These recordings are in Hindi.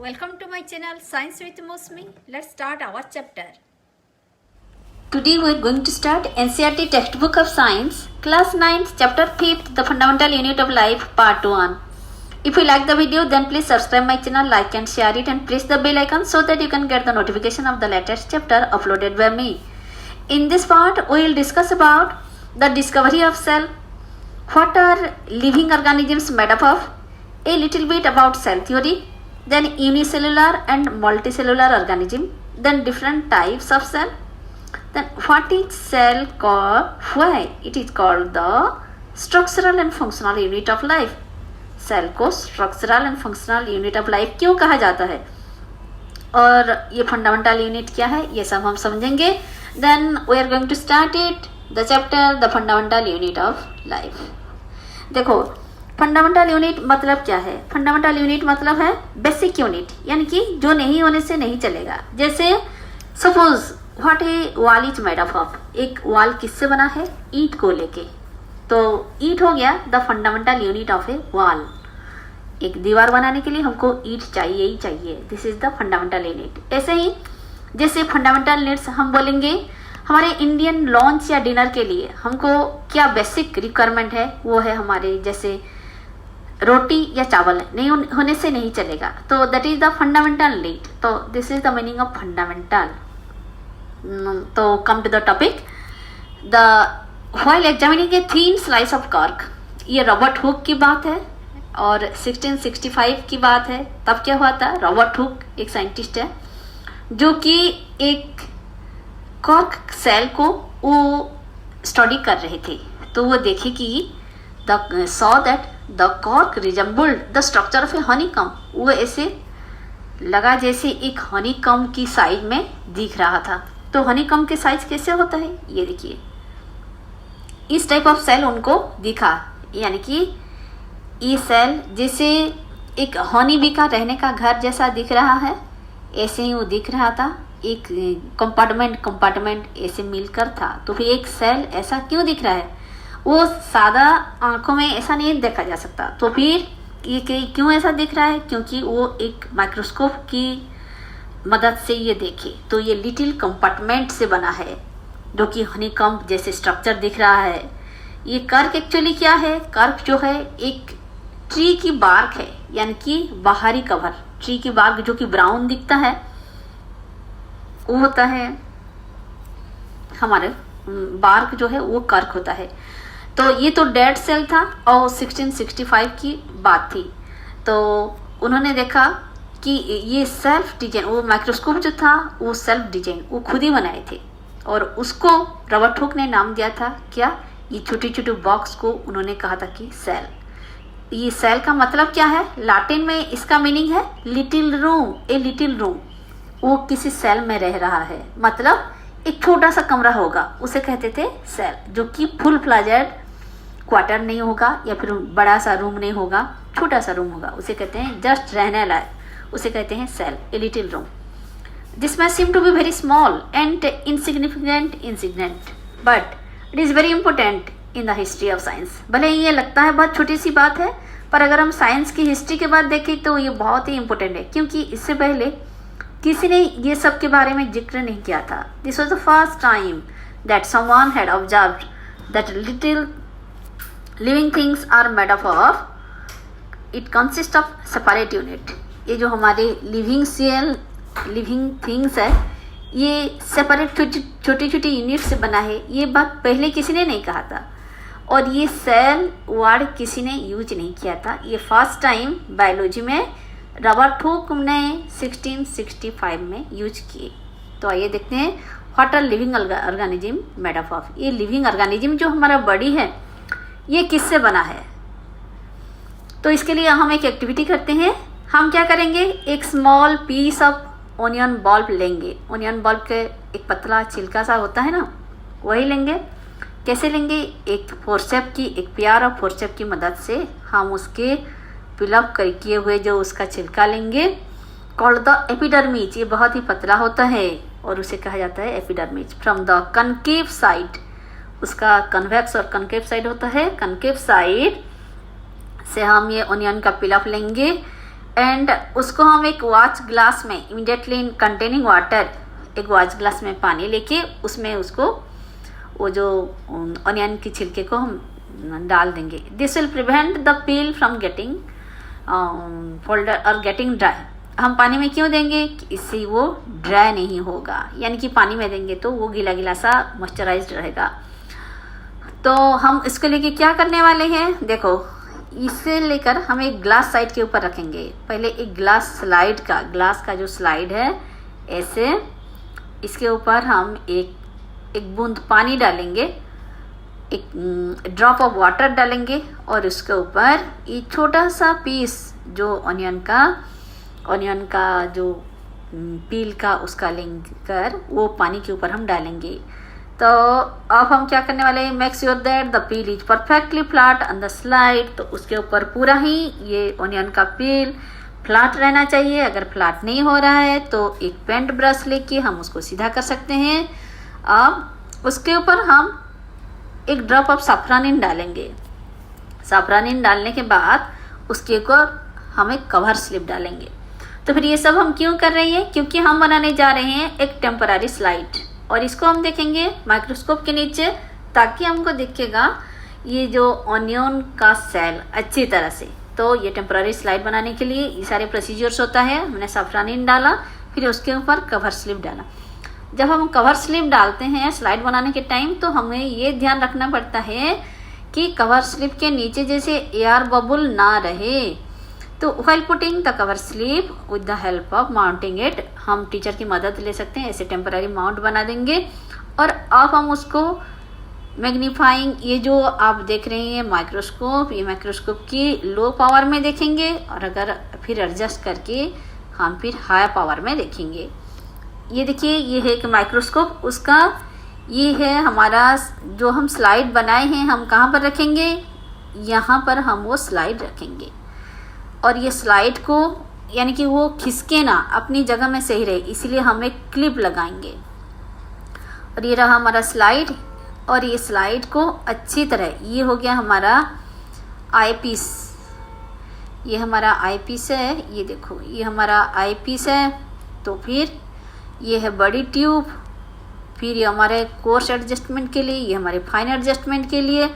Welcome to my channel Science with Mosmi. Let's start our chapter. Today we are going to start NCERT textbook of science, class 9th, chapter 5th, the fundamental unit of life, part 1. If you like the video, then please subscribe my channel, like and share it, and press the bell icon so that you can get the notification of the latest chapter uploaded by me. In this part, we will discuss about the discovery of cell, what are living organisms made up of, a little bit about cell theory, then unicellular and multicellular organism, then different types of cell, then what is cell called, why it is called the structural and functional unit of life. Cell को structural and functional unit of life क्यों कहा जाता है और ये फंडामेंटल यूनिट क्या है, ये सब हम समझेंगे. Then we are going to start it the chapter the fundamental unit of life. देखो फंडामेंटल यूनिट मतलब क्या है. फंडामेंटल यूनिट मतलब है बेसिक यूनिट, यानी कि जो नहीं होने से नहीं चलेगा. जैसे suppose what A wall is made of. एक वॉल किससे बना है, ईंट को लेके. तो ईंट हो गया the fundamental unit of A wall. एक दीवार बनाने के लिए हमको ईंट चाहिए ही चाहिए. This is the fundamental unit. ऐसे ही जैसे फंडामेंटल यूनिट्स हम बोलेंगे हमारे इंडियन लंच या डिनर के लिए हमको क्या बेसिक रिक्वायरमेंट है, वो है हमारे जैसे रोटी या चावल नहीं होने से नहीं चलेगा. तो that is the fundamental need. तो this is the meaning of fundamental. तो come to the topic. The while examining a thin slice of cork, ये रॉबर्ट हुक की बात है और 1665 की बात है. तब क्या हुआ था, रॉबर्ट हुक एक साइंटिस्ट है जो कि एक कॉर्क सेल को वो स्टडी कर रहे थे. तो वो देखे कि the saw that the cork resembled the structure of A honeycomb. वो ऐसे लगा जैसे एक हनीकॉम्ब की साइज में दिख रहा था. तो हनीकॉम्ब के साइज कैसे होता है, ये देखिए इस टाइप ऑफ सेल उनको दिखा. यानी कि ये सेल जैसे एक हनी बी का रहने का घर जैसा दिख रहा है, ऐसे ही वो दिख रहा था. एक कंपार्टमेंट ऐसे मिलकर था. तो फिर एक सेल ऐसा क्यों दिख रहा है, वो सादा आंखों में ऐसा नहीं देखा जा सकता. तो फिर ये क्यों ऐसा दिख रहा है, क्योंकि वो एक माइक्रोस्कोप की मदद से ये देखे. तो ये लिटिल कंपार्टमेंट से बना है जो कि हनीकॉम्ब जैसे स्ट्रक्चर दिख रहा है. ये कर्क एक्चुअली क्या है, कर्क जो है एक ट्री की बार्क है, यानी कि बाहरी कवर. ट्री की बार्क जो कि ब्राउन दिखता है वो होता है हमारे बार्क जो है वो कर्क होता है. तो ये तो डेड सेल था और 1665 की बात थी. तो उन्होंने देखा कि ये सेल्फ डिजाइन, वो माइक्रोस्कोप जो था वो सेल्फ डिजाइन वो खुद ही बनाए थे और उसको रॉबर्ट हुक ने नाम दिया था क्या, ये छोटे छोटे बॉक्स को उन्होंने कहा था कि सेल. ये सेल का मतलब क्या है, लैटिन में इसका मीनिंग है लिटिल रूम. ए लिटिल रूम, वो किसी सेल में रह रहा है, मतलब एक छोटा सा कमरा होगा, उसे कहते थे सेल. जो कि फुल फ्लेजेड क्वार्टर नहीं होगा या फिर बड़ा सा रूम नहीं होगा, छोटा सा रूम होगा, उसे कहते हैं जस्ट रहने लायक, उसे कहते हैं cell, a little room. This may seem to be very small and insignificant, but it is very important in the history of science. भले ही ये लगता है बहुत छोटी सी बात है, पर अगर हम साइंस की हिस्ट्री के बाद देखें तो ये बहुत ही इम्पोर्टेंट है, क्योंकि इससे पहले किसी ने ये सब के बारे में जिक्र नहीं किया था. This was the first time that someone had observed that little living things are made up of. It consists of separate unit. ये जो हमारे लिविंग थिंग्स है ये सेपरेट छोटी छोटी यूनिट से बना है. ये बात पहले किसी ने नहीं कहा था और ये सेल वर्ड किसी ने यूज नहीं किया था. ये फर्स्ट टाइम बायोलॉजी में रॉबर्ट हुक ने 1665 में यूज किए. तो आइए देखते हैं what are living organism made up of. ये लिविंग ऑर्गेनिज्म जो हमारा बॉडी है ये किससे बना है. तो इसके लिए हम एक एक्टिविटी करते हैं. हम क्या करेंगे, एक small piece of onion bulb लेंगे. ओनियन बल्ब के एक पतला छिलका सा होता है ना, वही लेंगे. कैसे लेंगे, एक फोर्सेप की, एक प्यार और फोर्सेप की मदद से हम उसके पिलअप किए हुए जो उसका छिलका लेंगे. Called the epidermis. ये बहुत ही पतला होता है और उसे कहा जाता है epidermis. From the concave side, उसका कन्वेक्स और कनकेव साइड होता है. कनकेव साइड से हम ये ओनियन का पिलअप लेंगे एंड उसको हम एक वॉच ग्लास में इमीडिएटली इन कंटेनिंग वाटर, एक वॉच ग्लास में पानी लेके उसमें उसको वो जो ऑनियन की छिलके को हम डाल देंगे। This will prevent the peel from getting folder और गेटिंग ड्राई। हम पानी में क्यों देंगे? इससे वो ड्राई नहीं होगा, यानी कि पानी में देंगे तो वो गीला गीला सा मॉइस्चराइज्ड रहेगा। तो हम इसको लेके क्या करने वाले हैं, देखो इसे लेकर हम एक ग्लास साइड के ऊपर रखेंगे। पहले एक ग्लास का जो स्लाइड है, ऐसे इसके ऊपर हम एक बूंद पानी डालेंगे, एक ड्रॉप ऑफ वाटर डालेंगे और उसके ऊपर ये छोटा सा पीस जो ऑनियन का जो पील का उसका लेकर वो पानी के ऊपर हम डालेंगे। तो अब हम क्या करने वाले हैं, make sure that the peel is perfectly flat on the slide. तो उसके ऊपर पूरा ही ये ऑनियन का पील फ्लैट रहना चाहिए। अगर फ्लैट नहीं हो रहा है तो एक पेंट ब्रश लेके हम उसको सीधा कर सकते हैं। अब उसके ऊपर हम एक ड्रॉप ऑफ सैफरन डालेंगे। सैफरन डालने के बाद उसके ऊपर हम एक कवर स्लिप डालेंगे। तो फिर ये सब हम क्यों कर रहे हैं, क्योंकि हम बनाने जा रहे हैं एक टेम्पररी स्लाइड और इसको हम देखेंगे माइक्रोस्कोप के नीचे, ताकि हमको दिखेगा ये जो ऑनियन का सेल अच्छी तरह से। तो ये टेम्पररी स्लाइड बनाने के लिए ये सारे प्रोसीजर्स होता है। हमने सैफरन डाला, फिर उसके ऊपर कवर स्लिप डाला। जब हम कवर स्लिप डालते हैं स्लाइड बनाने के टाइम, तो हमें ये ध्यान रखना पड़ता है कि कवर स्लिप के नीचे जैसे एयर बबल ना रहे। तो while putting the cover slip with the help of mounting it, हम टीचर की मदद ले सकते हैं, ऐसे टेम्पररी माउंट बना देंगे। और अब हम उसको मैग्नीफाइंग, ये जो आप देख रहे हैं माइक्रोस्कोप, ये माइक्रोस्कोप की लो पावर में देखेंगे और अगर फिर एडजस्ट करके हम फिर हाई पावर में देखेंगे। ये देखिए, ये है एक माइक्रोस्कोप, उसका ये है हमारा जो हम स्लाइड बनाए हैं, हम कहाँ पर रखेंगे, यहाँ पर हम वो स्लाइड रखेंगे। और ये स्लाइड को यानी कि वो खिसके ना, अपनी जगह में सही रहे, इसलिए हम एक क्लिप लगाएंगे। और ये रहा हमारा स्लाइड, और ये स्लाइड को अच्छी तरह, ये हो गया हमारा आई पीस, ये हमारा आई पीस है, ये देखो ये हमारा आई पीस है। तो फिर ये है बड़ी ट्यूब, फिर ये हमारे कोर्स एडजस्टमेंट के लिए, ये हमारे फाइन एडजस्टमेंट के लिए,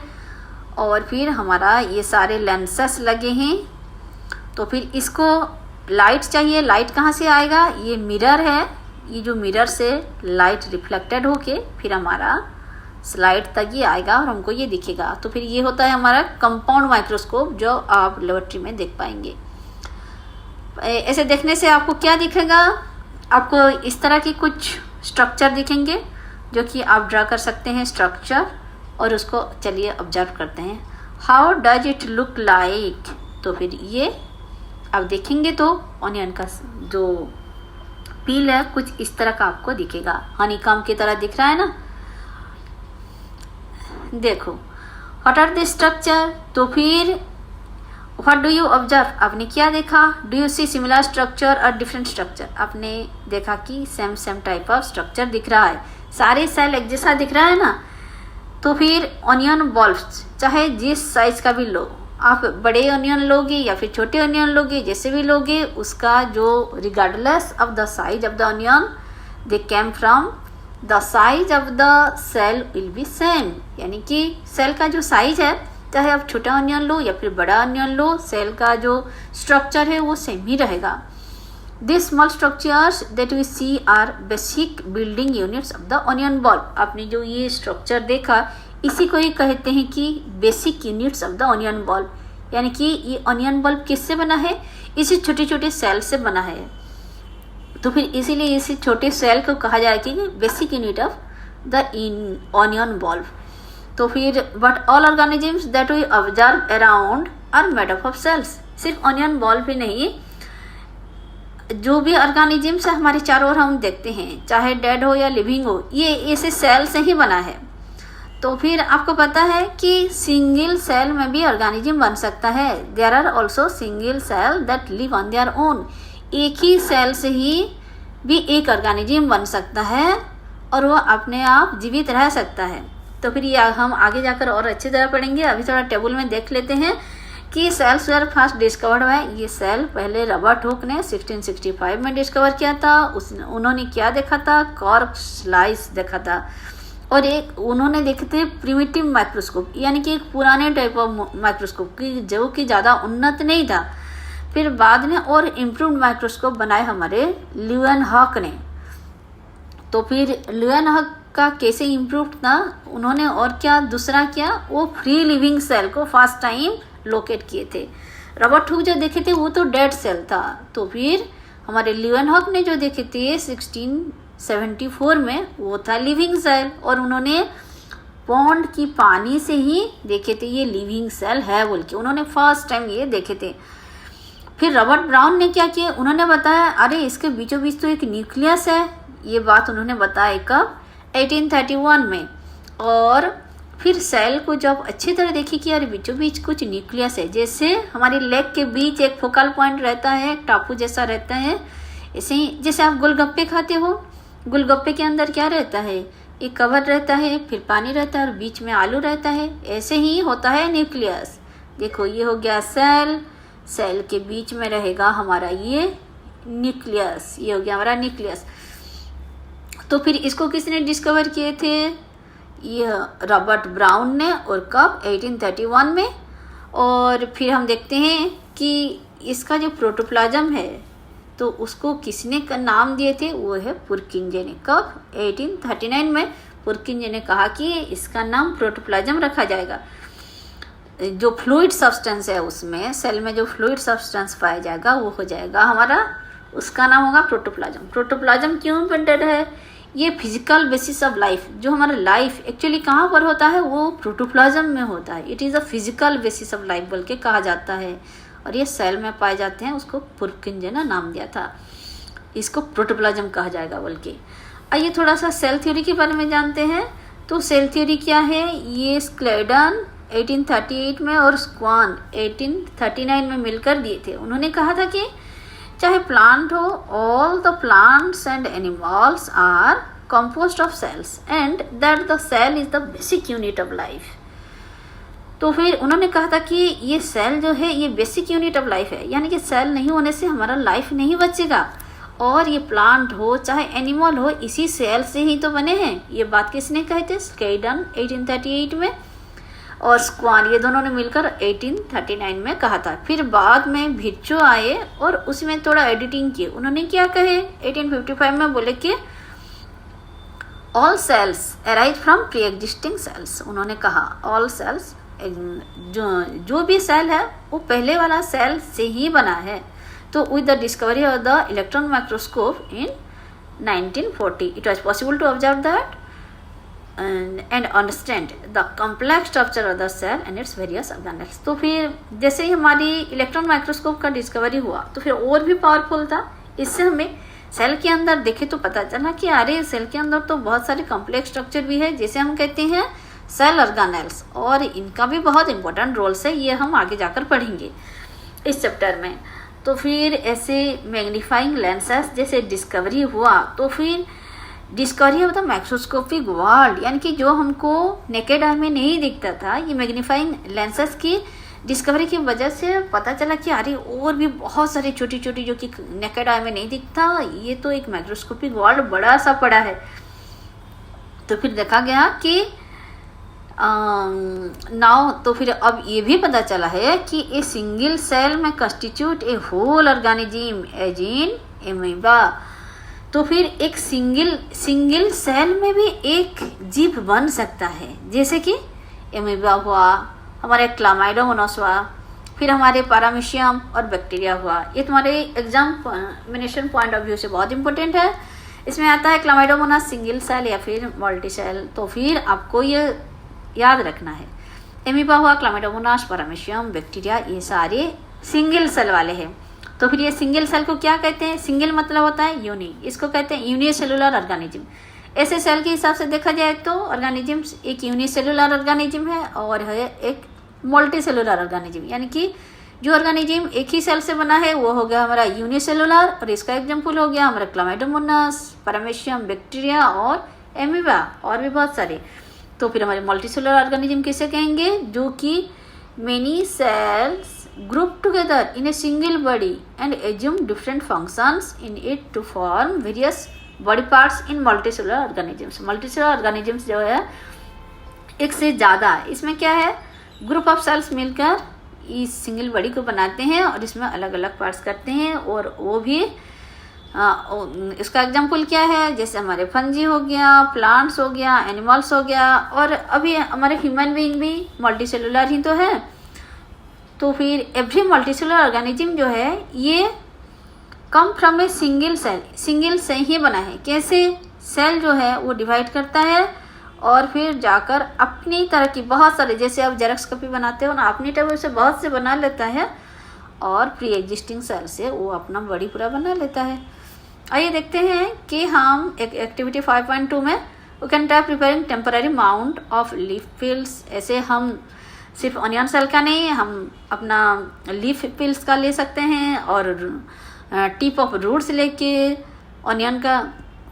और फिर हमारा ये सारे लेंसेस लगे हैं। तो फिर इसको लाइट चाहिए, लाइट कहाँ से आएगा, ये मिरर है, ये जो मिरर से लाइट रिफ्लेक्टेड होके फिर हमारा स्लाइड तक ये आएगा और हमको ये दिखेगा। तो फिर ये होता है हमारा कंपाउंड माइक्रोस्कोप, जो आप लेबोरेटरी में देख पाएंगे। ऐसे देखने से आपको क्या दिखेगा, आपको इस तरह की कुछ स्ट्रक्चर दिखेंगे जो कि आप ड्रा कर सकते हैं स्ट्रक्चर, और उसको चलिए ऑब्जर्व करते हैं। How does it look like. तो फिर ये आप देखेंगे तो ऑनियन का जो पील है कुछ इस तरह का आपको दिखेगा, हनीकॉम्ब की तरह दिख रहा है ना। देखो व्हाट आर द स्ट्रक्चर। तो फिर व्हाट डू यू ऑब्जर्व, आपने क्या देखा, do you see similar structure और डिफरेंट स्ट्रक्चर। आपने देखा कि सेम टाइप ऑफ स्ट्रक्चर दिख रहा है, सारे सेल एक जैसा दिख रहा है ना। तो फिर ऑनियन बल्ब्स चाहे जिस साइज का भी लो, आप बड़े ऑनियन लोगे या फिर छोटे ऑनियन लोगे, जैसे भी लोगे, उसका जो regardless of the size of the onion they came from the size of the cell will be same. यानी कि सेल का जो साइज है, चाहे आप छोटा ऑनियन लो या फिर बड़ा ऑनियन लो, सेल का जो स्ट्रक्चर है वो सेम ही रहेगा। This small structures that we see are basic building units of the onion bulb. आपने जो ये स्ट्रक्चर देखा, इसी को ही कहते हैं कि basic units of the onion bulb. यानी कि ये ऑनियन बल्ब किससे बना है, इसी छोटे छोटे सेल से बना है। तो फिर इसीलिए इसी छोटे सेल को कहा जाए कि basic unit of the onion bulb. तो फिर but all organisms that we observe around are made up of cells. सिर्फ ऑनियन बल्ब ही नहीं, जो भी ऑर्गेनिजम्स हमारे चारों ओर हम देखते हैं, चाहे डेड हो या लिविंग हो, ये ऐसे सेल से ही बना है। तो फिर आपको पता है कि सिंगल सेल में भी ऑर्गेनिज्म बन सकता है। There are also single cell that live on their own. एक ही सेल से ही भी एक ऑर्गेनिज्म बन सकता है और वो अपने आप जीवित रह सकता है। तो फिर ये हम आगे जाकर और अच्छी तरह पढ़ेंगे। अभी थोड़ा टेबल में देख लेते हैं कि सेल्स वर फर्स्ट डिस्कवर्ड है, ये सेल पहले रॉबर्ट हुक ने 1665 में डिस्कवर किया था। उन्होंने क्या देखा था, कॉर्क स्लाइस देखा था, और एक उन्होंने देखे थे प्रिमिटिव माइक्रोस्कोप, यानी कि एक पुराने टाइप ऑफ माइक्रोस्कोप की जो कि ज़्यादा उन्नत नहीं था। फिर बाद में और इम्प्रूव्ड माइक्रोस्कोप बनाए हमारे ल्यूएनहॉक ने। तो फिर ल्यूएनहॉक का कैसे इम्प्रूव था उन्होंने, और क्या दूसरा क्या, वो फ्री लिविंग सेल को फर्स्ट टाइम लोकेट किए थे। रॉबर्ट हुक जो देखे थे वो तो डेड सेल था, तो फिर हमारे ल्यूएनहॉक ने जो देखे थे 1674 में वो था लिविंग सेल, और उन्होंने पॉन्ड की पानी से ही देखे थे ये लिविंग सेल है बोल के, उन्होंने फर्स्ट टाइम ये देखे थे। फिर रॉबर्ट ब्राउन ने क्या किया, उन्होंने बताया अरे इसके बीचों बीच तो एक न्यूक्लियस है, ये बात उन्होंने बताया कब, 1831 में। और फिर सेल को जब अच्छी तरह देखी कि यार बीचों बीच कुछ न्यूक्लियस है, जैसे हमारी लेग के बीच एक फोकल पॉइंट रहता है, टापू जैसा रहता है, ऐसे ही जैसे आप गोलगप्पे खाते हो, गोलगप्पे के अंदर क्या रहता है, एक कवर रहता है, फिर पानी रहता है और बीच में आलू रहता है, ऐसे ही होता है न्यूक्लियस। देखो ये हो गया सेल, सेल के बीच में रहेगा हमारा ये न्यूक्लियस, ये हो गया हमारा न्यूक्लियस। तो फिर इसको किसने डिस्कवर किए थे, यह रॉबर्ट ब्राउन ने, और कब, 1831 में। और फिर हम देखते हैं कि इसका जो प्रोटोप्लाज्म है तो उसको किसने का नाम दिए थे, वो है पुरकिंजे ने। कब, 1839 में पुरकिंजे ने कहा कि इसका नाम प्रोटोप्लाज्म रखा जाएगा। जो फ्लूइड सब्सटेंस है उसमें, सेल में जो फ्लूइड सब्सटेंस पाया जाएगा वो हो जाएगा हमारा, उसका नाम होगा प्रोटोप्लाज्म। प्रोटोप्लाज्म क्यों इम्पोर्टेंट है, ये फिजिकल बेसिस ऑफ लाइफ, जो हमारा लाइफ एक्चुअली कहाँ पर होता है वो प्रोटोप्लाज्म में होता है। It is a physical basis of life बोल के कहा जाता है, और ये सेल में पाए जाते हैं, उसको पुरकिंजे ने नाम दिया था, इसको प्रोटोप्लाज्म कहा जाएगा बोल के। आइए थोड़ा सा सेल थ्योरी के बारे में जानते हैं। तो सेल थ्योरी क्या है, ये स्क्लेडन 1838 में और स्क्वान 1839 में मिलकर दिए थे। उन्होंने कहा था कि चाहे प्लांट हो, all the plants and animals are composed of cells and that the cell is the basic unit of life। तो फिर उन्होंने कहा था कि ये सेल जो है ये बेसिक यूनिट ऑफ लाइफ है, यानी कि सेल नहीं होने से हमारा लाइफ नहीं बचेगा, और ये प्लांट हो चाहे एनिमल हो इसी सेल से ही तो बने हैं। ये बात किसने कहे थे, स्केडन 1838 में, और स्क्वान, ये दोनों ने मिलकर 1839 में कहा था। फिर बाद में भिर्चो आए और उसमें थोड़ा एडिटिंग किए। उन्होंने क्या कहे, 1855 में बोले कि all cells arise from pre existing cells. उन्होंने कहा ऑल सेल्स, जो भी सेल है वो पहले वाला सेल से ही बना है। तो with the discovery of the electron microscope in 1940 it was possible to observe that and understand the complex structure of the cell and its various organelles। तो फिर जैसे ही हमारी इलेक्ट्रॉन माइक्रोस्कोप का डिस्कवरी हुआ तो फिर और भी पावरफुल था। इससे हमें सेल के अंदर देखे तो पता चला कि अरे सेल के अंदर तो बहुत सारे कॉम्प्लेक्स स्ट्रक्चर भी है, जैसे हम कहते हैं सेल ऑर्गेनेल्स, और इनका भी बहुत इंपॉर्टेंट रोल्स है। ये हम आगे जाकर पढ़ेंगे इस चैप्टर में। तो फिर ऐसे मैग्नीफाइंग लेंसेस जैसे डिस्कवरी हुआ, तो फिर discovery of the microscopic world, यानी कि जो हमको नेकेड आई में नहीं दिखता था, ये मैग्नीफाइंग लेंसेस की डिस्कवरी की वजह से पता चला कि अरे और भी बहुत सारी छोटी छोटी जो कि नेकेड आई में नहीं दिखता, ये तो एक माइक्रोस्कोपिक वर्ल्ड बड़ा सा पड़ा है। तो फिर देखा गया कि नाउ, तो फिर अब ये भी पता चला है कि ए सिंगल सेल में constitute a whole organism as in amoeba. तो फिर एक सिंगल सेल में भी एक जीव बन सकता है, जैसे कि एमीबा हुआ, हमारे क्लामाइडोमोनास हुआ, फिर हमारे पैरामीशियम और बैक्टीरिया हुआ। ये तुम्हारे एग्जामिनेशन पॉइंट ऑफ व्यू से बहुत इंपॉर्टेंट है। इसमें आता है क्लामाइडोमोनास सिंगल सेल या फिर मल्टी सेल। तो फिर आपको ये याद रखना है, एमीबा हुआ, क्लामाइडोमोनास, पैरामीशियम, बैक्टीरिया, ये सारे सिंगल सेल वाले हैं। तो फिर ये सिंगल सेल को क्या कहते हैं, सिंगल मतलब होता है यूनि, इसको कहते हैं यूनिसेलुलर ऑर्गेनिज्म। ऐसे सेल के हिसाब से देखा जाए तो ऑर्गेनिज्म एक यूनिसेलुलर ऑर्गेनिज्म है और है एक मल्टीसेलुलर ऑर्गेनिज्म, यानी कि जो ऑर्गेनिज्म एक ही सेल से बना है वो हो गया हमारा यूनिसेलुलर, और इसका एग्जाम्पल हो गया हमारा क्लामाइडोमोनास, पैरामीशियम, बैक्टीरिया और एमीबा, और भी बहुत सारे। तो फिर हमारे मल्टीसेलुलर ऑर्गेनिज्म किसे कहेंगे, जो कि many cells group together in a single body and assume different functions in it to form various body parts in multicellular organisms. Multicellular organisms जो है एक से ज़्यादा, इसमें क्या है, ग्रुप ऑफ सेल्स मिलकर इस सिंगल बॉडी को बनाते हैं और इसमें अलग अलग पार्ट्स करते हैं। और वो भी इसका एग्जाम्पल क्या है, जैसे हमारे फंजी हो गया, प्लांट्स हो गया, एनिमल्स हो गया, और अभी हमारे ह्यूमन बीइंग भी मल्टीसेलुलर ही तो है। तो फिर एवरी मल्टीसेलुलर ऑर्गेनिज्म जो है ये come from a single cell, single से ही बना है। कैसे, सेल जो है वो डिवाइड करता है और फिर जाकर अपनी तरह की बहुत सारे, जैसे आप जेरॉक्स कॉपी बनाते हो ना, अपनी टेबल से बहुत से बना लेता है और प्री एग्जिस्टिंग सेल से वो अपना बॉडी पूरा बना लेता है। आइए देखते हैं कि हम एक एक्टिविटी 5.2 में we can try preparing temporary mount of leaf peels. ऐसे हम सिर्फ ऑनियन सेल का नहीं, हम अपना लीफ पिल्स का ले सकते हैं और टिप ऑफ रूट्स लेके ऑनियन का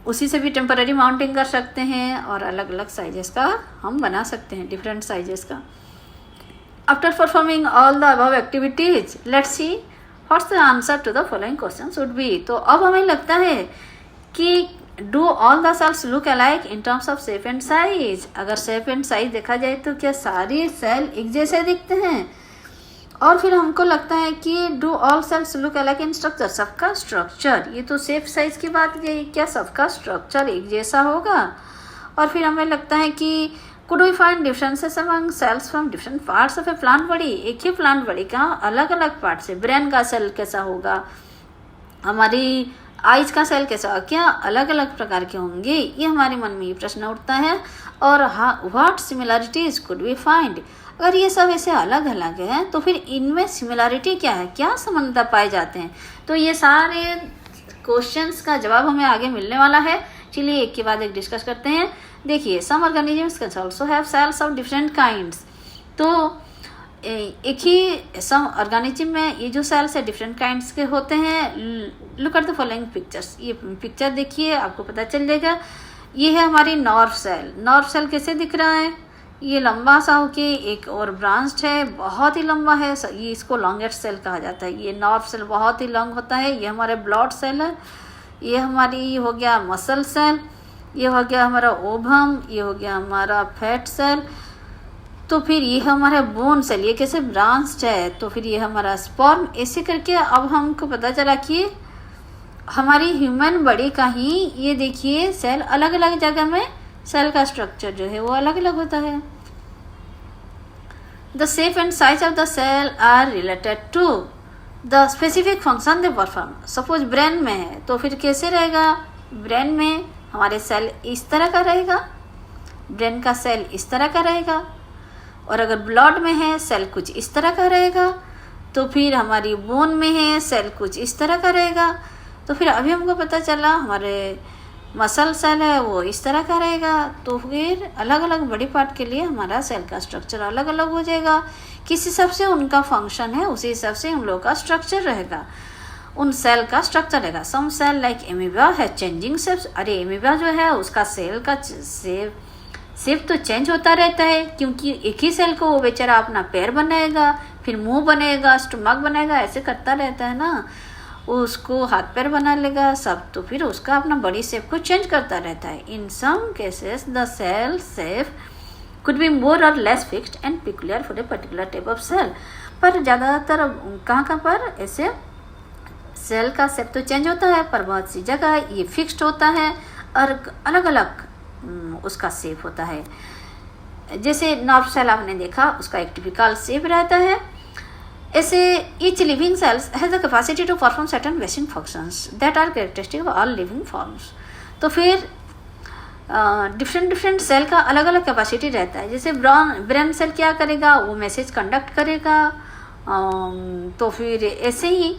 उसी से भी टेम्पररी माउंटिंग कर सकते हैं और अलग अलग साइजेस का हम बना सकते हैं, डिफरेंट साइजेस का। After performing all the above activities let's see what's the answer to the following question would be. तो अब हमें लगता है कि do all the cells look alike in terms of shape and size. अगर शेप एंड साइज देखा जाए तो क्या सारे सेल एक जैसे दिखते हैं? और फिर हमको लगता है कि do all cells look alike in structure, सबका स्ट्रक्चर, ये तो शेप साइज की बात गई, क्या सबका स्ट्रक्चर एक जैसा होगा? और फिर हमें लगता है कि could we find differences among cells from different parts of a plant body. एक ही प्लांट बॉडी का अलग अलग पार्ट से, ब्रेन का सेल कैसा होगा, हमारी आइज का सेल कैसा होगा, क्या अलग अलग प्रकार के होंगे? ये हमारे मन में ये प्रश्न उठता है। और what similarities could we find, अगर ये सब ऐसे अलग अलग है तो फिर इनमें सिमिलरिटी क्या है, क्या समानता पाए जाते हैं? तो ये सारे क्वेश्चंस का जवाब हमें आगे मिलने वाला है। चलिए एक के बाद एक डिस्कस करते हैं। देखिए, some organisms can also have cells of different kinds. तो एक ही सम ऑर्गेनिज्म में ये जो सेल्स है डिफरेंट काइंड्स के होते हैं। Look at the following pictures, ये पिक्चर देखिए, आपको पता चल जाएगा। ये है हमारी नर्व सेल। नर्व सेल कैसे दिख रहा है, ये लंबा सा होके एक और ब्रांच्ड है, बहुत ही लंबा है, ये इसको लॉन्गेस्ट सेल कहा जाता है। ये नर्व सेल बहुत ही लॉन्ग होता है। ये हमारे ब्लड सेल है, ये हमारी हो गया मसल सेल, ये हो गया हमारा ओवम, ये हो गया हमारा फैट सेल। तो फिर ये हमारा बोन सेल, ये कैसे ब्रांच्ड है। तो फिर ये हमारा स्पर्म। ऐसे करके अब हमको पता चला कि हमारी ह्यूमन बॉडी का ही ये देखिए सेल अलग अलग जगह में सेल का स्ट्रक्चर जो है वो अलग अलग होता है। The shape and size of the cell are related to the specific function they perform. Suppose brain में है तो फिर कैसे रहेगा, ब्रेन में हमारे सेल इस तरह का रहेगा, ब्रेन का सेल इस तरह का रहेगा। और अगर ब्लड में है सेल कुछ इस तरह का रहेगा। तो फिर हमारी बोन में है सेल कुछ इस तरह का रहेगा। तो फिर अभी हमको पता चला हमारे मसल सेल है वो इस तरह का रहेगा। तो फिर अलग अलग बॉडी पार्ट के लिए हमारा सेल का स्ट्रक्चर अलग अलग हो जाएगा। किस हिसाब से उनका फंक्शन है उसी हिसाब से हम लोग का स्ट्रक्चर रहेगा, उन सेल का स्ट्रक्चर रहेगा। सम सेल लाइक एमीबा है चेंजिंग शेप्स। अरे एमीबा जो है उसका सेल का शेप तो चेंज होता रहता है, क्योंकि एक ही सेल को वो बेचारा अपना पैर बनाएगा, फिर मुंह बनाएगा, स्टमक बनाएगा, ऐसे करता रहता है ना, उसको हाथ पैर बना लेगा सब। तो फिर उसका अपना बॉडी शेप को चेंज करता रहता है। In some cases the cell shape could be more और less fixed and peculiar for a particular type of cell. पर ज़्यादातर कहाँ पर ऐसे सेल का शेप तो चेंज होता है, पर बहुत सी जगह ये फिक्स्ड होता है और अलग अलग उसका शेप होता है। जैसे नर्व सेल आपने देखा उसका एक टिपिकल शेप रहता है। ऐसे each living cells has the capacity to perform certain basic functions that are characteristic of all living forms। तो फिर डिफरेंट सेल का अलग अलग कैपेसिटी रहता है। जैसे ब्रेन सेल क्या करेगा, वो मैसेज कंडक्ट करेगा। तो फिर ऐसे ही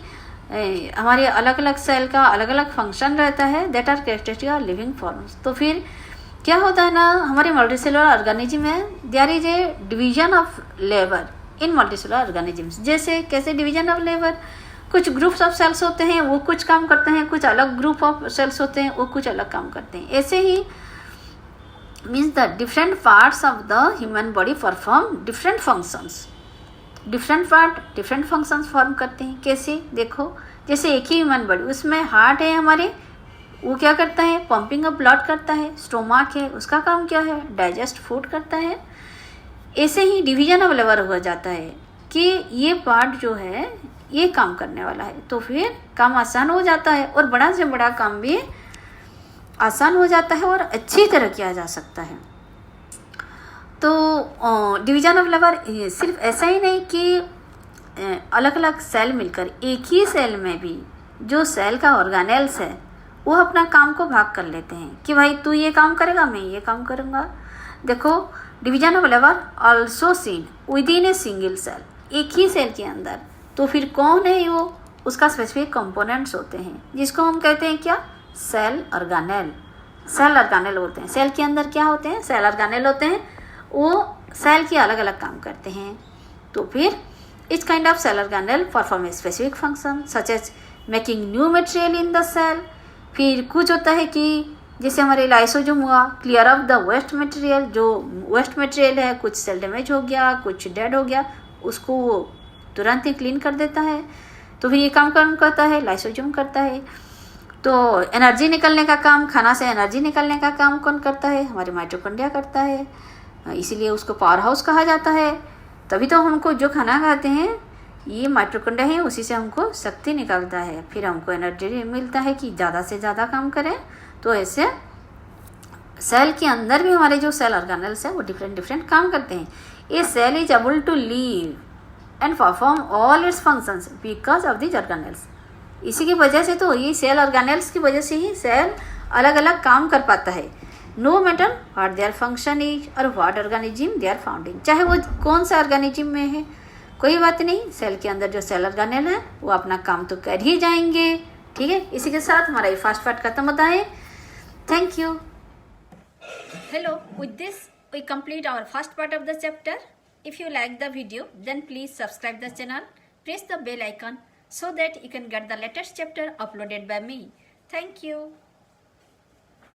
हमारे अलग अलग सेल का अलग अलग फंक्शन रहता है that are characteristic of living forms. तो फिर क्या होता है ना, हमारे मल्टीसेलुलर ऑर्गेनिज्म में there is a division of labour in multicellular organisms. जैसे कैसे डिवीजन ऑफ लेबर, कुछ ग्रुप्स ऑफ सेल्स होते हैं वो कुछ काम करते हैं, कुछ अलग ग्रुप ऑफ सेल्स होते हैं वो कुछ अलग काम करते हैं। ऐसे ही means the different parts of the human body perform different functions different part different functions form करते हैं। कैसे? देखो, जैसे एक ही ह्यूमन बॉडी, उसमें हार्ट है हमारे, वो क्या करता है? पंपिंग ऑफ ब्लड करता है। स्टोमक है, उसका काम क्या है? डाइजेस्ट फूड करता है। ऐसे ही डिवीजन ऑफ लिवर हो जाता है कि ये पार्ट जो है ये काम करने वाला है, तो फिर काम आसान हो जाता है और बड़ा से बड़ा काम भी आसान हो जाता है और अच्छी तरह किया जा सकता है। तो डिवीजन ऑफ लिवर सिर्फ ऐसा ही नहीं कि अलग अलग सेल मिलकर, एक ही सेल में भी जो सेल का ऑर्गेनेल्स है वो अपना काम को भाग कर लेते हैं कि भाई तू ये काम करेगा, मैं ये काम करूँगा। देखो, डिवीजन ऑफ लिवर also seen within a single cell, एक ही सेल के अंदर। तो फिर कौन है वो? उसका स्पेसिफिक कंपोनेंट्स होते हैं जिसको हम कहते हैं क्या? Cell organelle. सेल ऑर्गेनेल होते हैं। सेल के अंदर क्या होते हैं? सेल ऑर्गेनेल होते हैं। वो सेल के अलग अलग काम करते हैं। तो फिर इस kind of cell organelle perform a specific function such as making new material in the cell. फिर कुछ होता है कि जैसे हमारे लाइसोजोम हुआ, clear of the waste material, जो वेस्ट मटेरियल है, कुछ सेल डैमेज हो गया, कुछ डेड हो गया, उसको वो तुरंत ही क्लीन कर देता है। तो फिर ये काम कौन करता है? लाइसोजोम करता है। तो एनर्जी निकलने का काम, खाना से एनर्जी निकलने का काम कौन करता है? हमारे माइटोकॉन्ड्रिया करता है। इसीलिए उसको पावर हाउस कहा जाता है। तभी तो हमको जो खाना खाते हैं ये माइटोकॉन्ड्रिया है, उसी से हमको शक्ति निकलता है, फिर हमको एनर्जी मिलता है कि ज़्यादा से ज़्यादा काम करें। तो ऐसे सेल के अंदर भी हमारे जो सेल ऑर्गेनेल्स हैं वो डिफरेंट डिफरेंट काम करते हैं। A cell is able to live and perform all its functions because of this organelles. इसी की वजह से, तो ये सेल ऑर्गेनेल्स की वजह से ही सेल अलग अलग काम कर पाता है। No matter what their function is और what organism they are found in, चाहे वो कौन सा ऑर्गेनिज्म में है, कोई बात नहीं। सेल के अंदर जो सेल ऑर्गेनेल है वो अपना काम तो कर ही जाएंगे। ठीक है, इसी के साथ हमारा ये फर्स्ट पार्ट खत्म होता है। Thank you. Hello, with this we complete our first part of the chapter. If you like the video, then please subscribe the channel, press the bell icon so that you can get the latest chapter uploaded by me. Thank you.